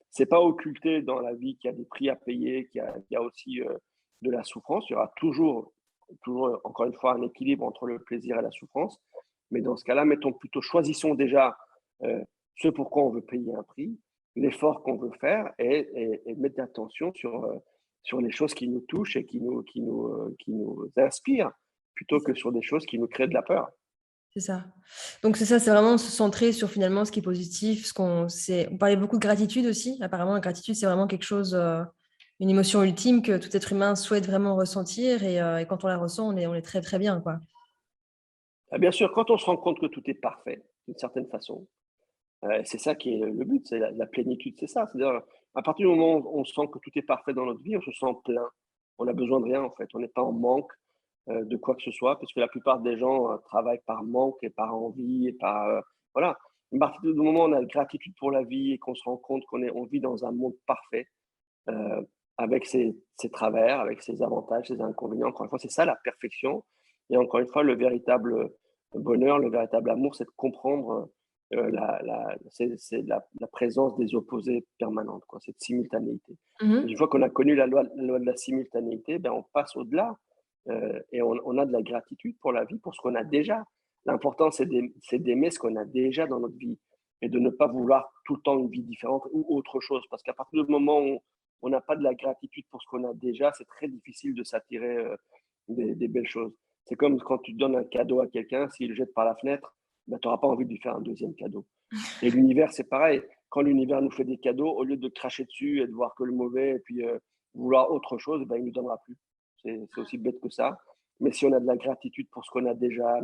C'est pas occulté dans la vie qu'il y a des prix à payer, qu'il y a aussi de la souffrance. Il y aura toujours, encore une fois, un équilibre entre le plaisir et la souffrance. Mais dans ce cas-là, choisissons déjà ce pourquoi on veut payer un prix, l'effort qu'on veut faire et mettre l'attention sur les choses qui nous touchent et qui nous inspirent plutôt que sur des choses qui nous créent de la peur. C'est ça. Donc c'est ça, c'est vraiment se centrer sur finalement ce qui est positif, on parlait beaucoup de gratitude aussi. Apparemment, la gratitude, c'est vraiment quelque chose, une émotion ultime que tout être humain souhaite vraiment ressentir et quand on la ressent, on est très très bien, quoi. Ah, bien sûr, quand on se rend compte que tout est parfait, d'une certaine façon, c'est ça qui est le but, c'est la plénitude, c'est ça. C'est-à-dire, à partir du moment où on sent que tout est parfait dans notre vie, on se sent plein. On a besoin de rien, en fait. On n'est pas en manque de quoi que ce soit, parce que la plupart des gens travaillent par manque et par envie et par voilà. À partir du moment où on a de gratitude pour la vie et qu'on se rend compte on vit dans un monde parfait, avec ses travers, avec ses avantages, ses inconvénients. Encore une fois, c'est ça la perfection. Et encore une fois, le véritable bonheur, le véritable amour, c'est de comprendre c'est la présence des opposés permanentes, quoi, cette simultanéité. Et une Mhm. fois qu'on a connu la loi de la simultanéité, ben, on passe au-delà et on a de la gratitude pour la vie, pour ce qu'on a déjà. L'important, c'est d'aimer ce qu'on a déjà dans notre vie et de ne pas vouloir tout le temps une vie différente ou autre chose. Parce qu'à partir du moment où on n'a pas de la gratitude pour ce qu'on a déjà, c'est très difficile de s'attirer des belles choses. C'est comme quand tu donnes un cadeau à quelqu'un, s'il le jette par la fenêtre, ben, tu n'auras pas envie de lui faire un deuxième cadeau. Et l'univers, c'est pareil. Quand l'univers nous fait des cadeaux, au lieu de cracher dessus et de voir que le mauvais et puis vouloir autre chose, ben, il ne nous donnera plus. C'est aussi bête que ça. Mais si on a de la gratitude pour ce qu'on a déjà,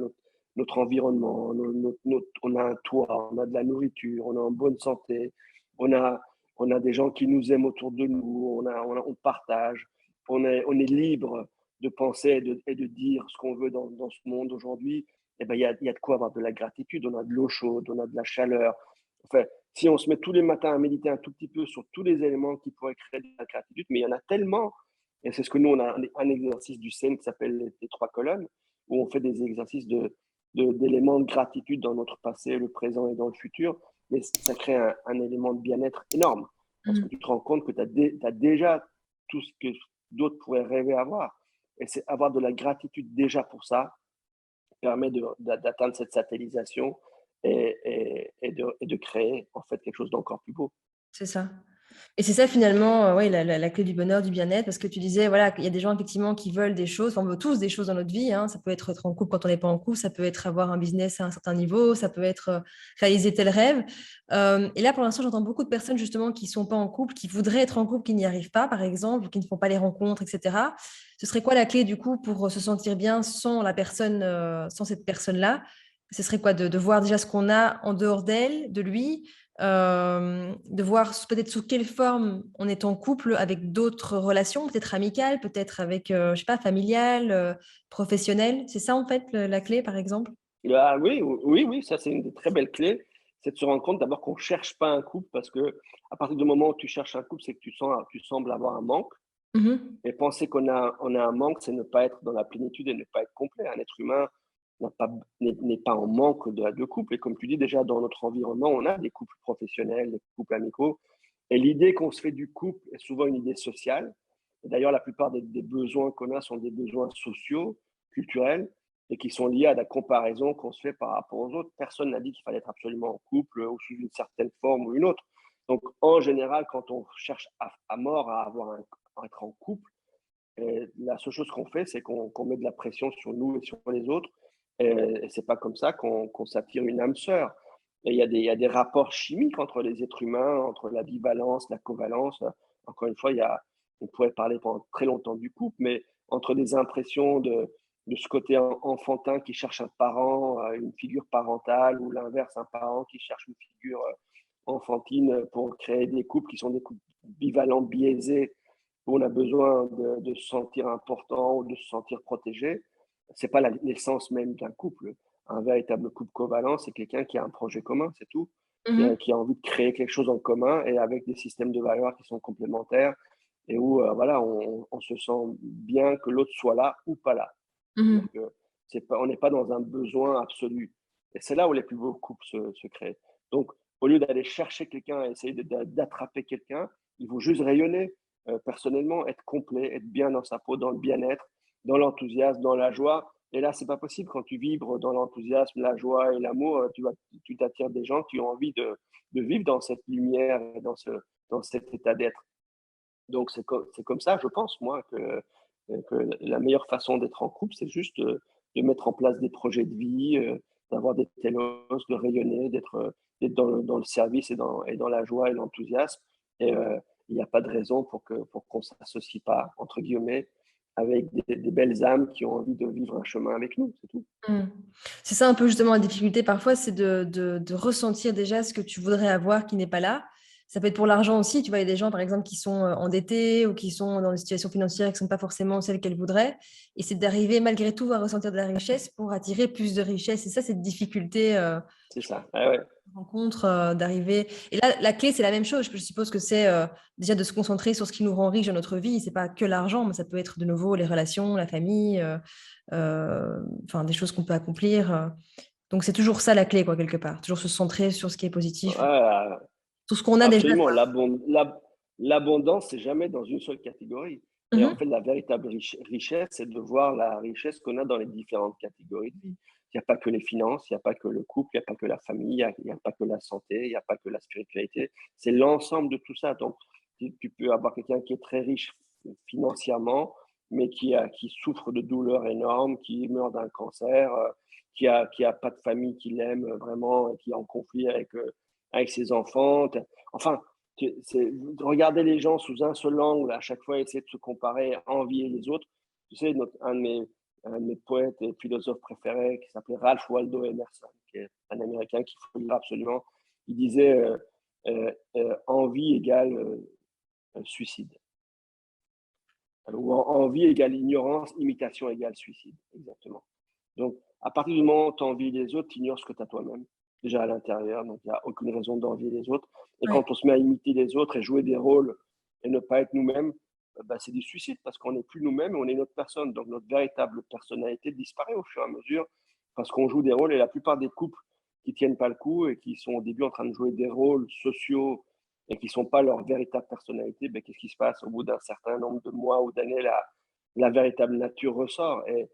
notre environnement, on a un toit, on a de la nourriture, on est en bonne santé, on a, on a des gens qui nous aiment autour de nous, on partage, on est libre de penser et de dire ce qu'on veut dans ce monde aujourd'hui, eh ben, il y a de quoi avoir de la gratitude. On a de l'eau chaude, on a de la chaleur. Enfin, si on se met tous les matins à méditer un tout petit peu sur tous les éléments qui pourraient créer de la gratitude, mais il y en a tellement. Et c'est ce que nous, on a un exercice du Zen qui s'appelle les trois colonnes, où on fait des exercices d'éléments de gratitude dans notre passé, le présent et dans le futur. Mais ça crée un élément de bien-être énorme, parce que tu te rends compte que tu as déjà tout ce que d'autres pourraient rêver avoir. Et c'est avoir de la gratitude déjà pour ça, permet d'atteindre cette satellisation et de créer en fait quelque chose d'encore plus beau. C'est ça. Et c'est ça finalement, ouais, la clé du bonheur, du bien-être, parce que tu disais, voilà, qu'il y a des gens effectivement qui veulent des choses, enfin, on veut tous des choses dans notre vie, hein. Ça peut être en couple quand on n'est pas en couple, ça peut être avoir un business à un certain niveau, ça peut être réaliser tel rêve. Et là, pour l'instant, j'entends beaucoup de personnes justement qui sont pas en couple, qui voudraient être en couple, qui n'y arrivent pas, par exemple, ou qui ne font pas les rencontres, etc. Ce serait quoi la clé du coup pour se sentir bien sans la personne, sans cette personne-là? Ce serait quoi de voir déjà ce qu'on a en dehors d'elle, de lui, de voir peut-être sous quelle forme on est en couple avec d'autres relations, peut-être amicales, peut-être avec, je sais pas, familiales, professionnelles. C'est ça en fait la clé, par exemple? Ah oui, oui, oui, ça c'est une des très belles clés, c'est de se rendre compte d'abord qu'on ne cherche pas un couple parce que à partir du moment où tu cherches un couple, c'est que tu sembles avoir un manque. Mhm. Et penser on a un manque, c'est ne pas être dans la plénitude et ne pas être complet. Un être humain n'est pas en manque de couple. Et comme tu dis, déjà dans notre environnement, on a des couples professionnels, des couples amicaux. Et l'idée qu'on se fait du couple est souvent une idée sociale. Et d'ailleurs, la plupart des besoins qu'on a sont des besoins sociaux, culturels, et qui sont liés à la comparaison qu'on se fait par rapport aux autres. Personne n'a dit qu'il fallait être absolument en couple ou sous une certaine forme ou une autre. Donc, en général, quand on cherche à mort à être en couple, et la seule chose qu'on fait, c'est qu'on met de la pression sur nous et sur les autres. Et c'est pas comme ça qu'on s'attire une âme sœur. il y a des rapports chimiques entre les êtres humains, entre la bivalence, la covalence. Encore une fois, on pourrait parler pendant très longtemps du couple, mais entre des impressions de ce côté enfantin qui cherche un parent, une figure parentale, ou l'inverse, un parent qui cherche une figure enfantine pour créer des couples qui sont des couples bivalents, biaisés, où on a besoin de se sentir important ou de se sentir protégé. C'est pas l'essence même d'un couple. Un véritable couple covalent, c'est quelqu'un qui a un projet commun, c'est tout, Mmh. qui a envie de créer quelque chose en commun et avec des systèmes de valeurs qui sont complémentaires et où voilà, on se sent bien que l'autre soit là ou pas là. Mmh. C'est-à-dire que on n'est pas dans un besoin absolu. Et c'est là où les plus beaux couples se créent. Donc, au lieu d'aller chercher quelqu'un et essayer d'attraper quelqu'un, il faut juste rayonner personnellement, être complet, être bien dans sa peau, dans le bien-être, dans l'enthousiasme, dans la joie. Et là, c'est pas possible quand tu vibres dans l'enthousiasme, la joie et l'amour, tu t'attires des gens qui ont envie de vivre dans cette lumière, dans cet état d'être. Donc c'est comme ça, je pense, moi, que la meilleure façon d'être en couple, c'est juste, de mettre en place des projets de vie, d'avoir des télos, de rayonner, d'être dans le service et dans la joie et l'enthousiasme et il n'y a pas de raison pour qu'on «s'associe pas» entre guillemets avec des belles âmes qui ont envie de vivre un chemin avec nous, c'est tout. Mmh. C'est ça un peu justement la difficulté parfois, c'est de ressentir déjà ce que tu voudrais avoir qui n'est pas là. Ça peut être pour l'argent aussi, tu vois? Il y a des gens par exemple qui sont, endettés ou qui sont dans des situations financières qui ne sont pas forcément celles qu'elles voudraient et c'est d'arriver malgré tout à ressentir de la richesse pour attirer plus de richesse et ça, cette difficulté, C'est ça, ouais, ouais. rencontre, d'arriver et là, la clé, c'est la même chose. Je suppose que c'est, déjà de se concentrer sur ce qui nous rend riches dans notre vie. C'est pas que l'argent, mais ça peut être de nouveau les relations, la famille, enfin des choses qu'on peut accomplir, donc c'est toujours ça la clé quoi, quelque part. Toujours se centrer sur ce qui est positif, Ouais, sur ce qu'on a déjà, absolument, quoi. l'abondance, c'est jamais dans une seule catégorie et en Mmh. fait, la véritable richesse, c'est de voir la richesse qu'on a dans les différentes catégories de vie. Il y a pas que les finances, il y a pas que le couple, il y a pas que la famille, il y a pas que la santé, il y a pas que la spiritualité. C'est l'ensemble de tout ça. Donc tu peux avoir quelqu'un qui est très riche financièrement, mais qui souffre de douleurs énormes, qui meurt d'un cancer, qui a pas de famille qui l'aime vraiment, qui est en conflit avec ses enfants. Enfin, regarder les gens sous un seul angle, à chaque fois essayer de se comparer, envier les autres. Tu sais, un de mes poètes et philosophes préférés, qui s'appelait Ralph Waldo Emerson, qui est un Américain qu'il faut lire absolument, il disait envie égale suicide. Ou envie égale ignorance, imitation égale suicide, exactement. Donc, à partir du moment où tu envies les autres, tu ignores ce que tu as toi-même, déjà à l'intérieur, donc il n'y a aucune raison d'envier les autres. Et Ouais. quand on se met à imiter les autres et jouer des rôles et ne pas être nous-mêmes, bah, c'est du suicide parce qu'on n'est plus nous-mêmes, on est une autre personne. Donc notre véritable personnalité disparaît au fur et à mesure parce qu'on joue des rôles et la plupart des couples qui tiennent pas le coup et qui sont au début en train de jouer des rôles sociaux et qui sont pas leur véritable personnalité, ben, qu'est-ce qui se passe? Au bout d'un certain nombre de mois ou d'années, la véritable nature ressort et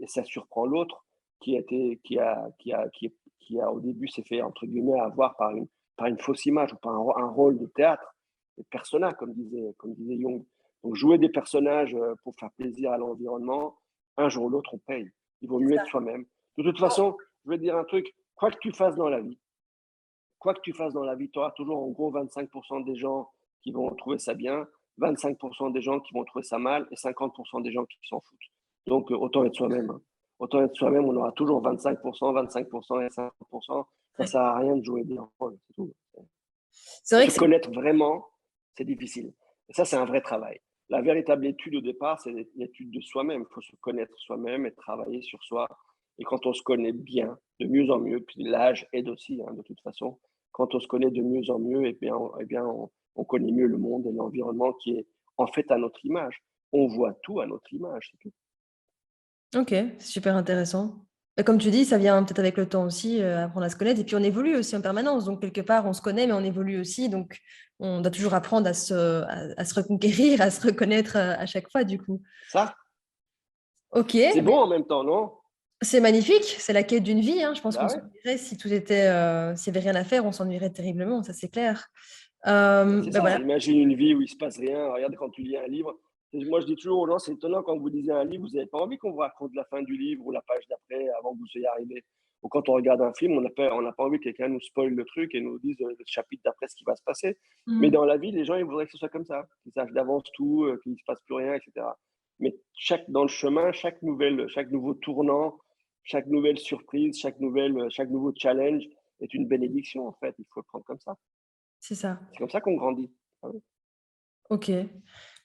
ça surprend l'autre qui a au début s'est fait entre guillemets avoir par une fausse image ou par un rôle de théâtre, des persona comme disait Jung. Donc jouer des personnages pour faire plaisir à l'environnement, un jour ou l'autre on paye. Il vaut C'est mieux ça. être soi-même. De toute façon, je vais te dire un truc, quoi que tu fasses dans la vie, tu auras toujours en gros 25% des gens qui vont trouver ça bien, 25% des gens qui vont trouver ça mal et 50% des gens qui s'en foutent. Donc, autant être soi-même, hein. Autant être soi-même, on aura toujours 25% et 50%. Ça Ouais. sert à rien de jouer des rôles, c'est tout. C'est vrai Se que c'est connaître vraiment, c'est difficile. Et ça, c'est un vrai travail. La véritable étude au départ, c'est l'étude de soi-même. Il faut se connaître soi-même et travailler sur soi. Et quand on se connaît bien, de mieux en mieux, puis l'âge aide aussi, hein, de toute façon, quand on se connaît de mieux en mieux, on connaît mieux le monde et l'environnement qui est en fait à notre image. On voit tout à notre image, c'est tout. OK, c'est super intéressant. Et comme tu dis, ça vient peut-être avec le temps aussi, apprendre à se connaître et puis on évolue aussi en permanence. Donc quelque part, on se connaît, mais on évolue aussi. Donc on doit toujours apprendre à se reconquérir, à se reconnaître, à chaque fois du coup. Ça, OK, c'est beh, bon en même temps, non? c'est magnifique, c'est la quête d'une vie, hein. Je pense qu'on Bah ouais. s'ennuierait si tout était, s'il y avait rien à faire, on s'ennuierait terriblement, ça c'est clair. Bah, c'est Bah, ça, voilà. imagine une vie où il se passe rien. Regarde quand tu lis un livre. Moi, je dis toujours aux gens, c'est étonnant quand vous lisez un livre, vous n'avez pas envie qu'on vous raconte la fin du livre ou la page d'après avant que vous soyez arrivé. Ou quand on regarde un film, on n'a pas envie que quelqu'un nous spoile le truc et nous dise le chapitre d'après ce qui va se passer. Mais dans la vie, les gens, ils voudraient que ce soit comme ça, qu'ils sachent d'avance tout, qu'il ne se passe plus rien, etc. Mais dans le chemin, chaque nouveau tournant, chaque nouvelle surprise, chaque nouveau challenge est une bénédiction, en fait. Il faut le prendre comme ça. C'est ça. C'est comme ça qu'on grandit. Ah oui. OK.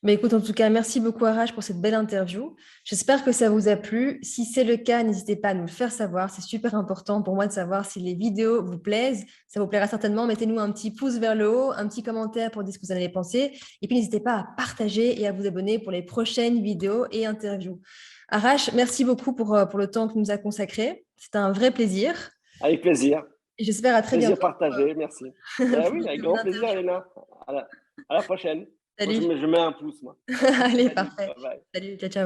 Mais écoute, en tout cas, merci beaucoup Arash pour cette belle interview. J'espère que ça vous a plu. Si c'est le cas, n'hésitez pas à nous le faire savoir. C'est super important pour moi de savoir si les vidéos vous plaisent. Ça vous plaira certainement. Mettez-nous un petit pouce vers le haut, un petit commentaire pour dire ce que vous en avez pensé. Et puis, n'hésitez pas à partager et à vous abonner pour les prochaines vidéos et interviews. Arash, merci beaucoup pour le temps que tu nous as consacré. C'était un vrai plaisir. Avec plaisir. Et j'espère à très Plaisir bientôt. partagé, merci. Pour Oui, une avec nouvelle grand plaisir, interview. Elena. À la prochaine. Moi, Salut. je mets un pouce, moi. Allez, Salut, parfait. bye bye. Salut, ciao, ciao.